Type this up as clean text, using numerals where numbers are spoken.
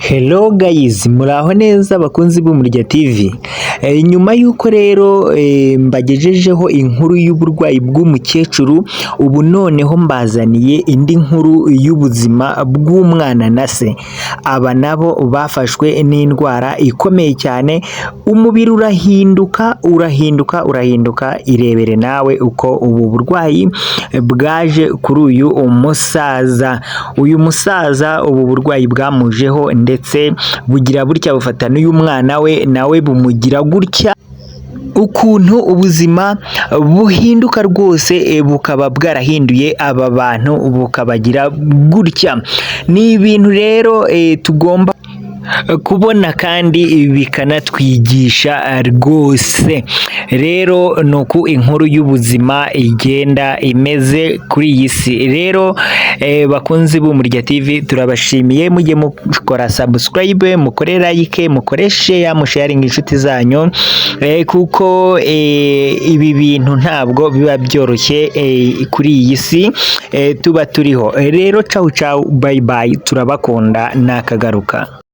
Hello guys, muraho neza bakunzi b'Umurya TV. Nyuma yuko rero mbagejejeho inkuru y'uburwayi bw'umukecuru, ubu noneho mbazaniye indi nkuru y'ubuzima bw'umwana na se. Aba nabo bafashwe n'indwara ikomeye cyane, umubiri urahinduka, irebere nawe uko ubu burwayi bwaje kuri uyu musaza. Uyu musaza ubu burwayi bwamujeho ndetse bugira burya bufata n'uyu mwana we nawe bumugira gutya, ukuntu ubuzima buhinduka rwose bukaba bwarahinduye aba bantu bukabagira gutya. Ni ibintu rero tugomba kubona kandi bikanatwigisha rwose. Rero nuko inkuru y'ubuzima igenda imeze kuri iyi si. Rero bakunzi b'Umurya TV, turabashimiye mujye mukora subscribe, mukore like, mukore share, musharing inshuti zanyu, kuko ibi bintu ntabwo biba byoroshye kuri iyi si tuba turiho. Rero ciao bye bye, turabakunda nakagaruka.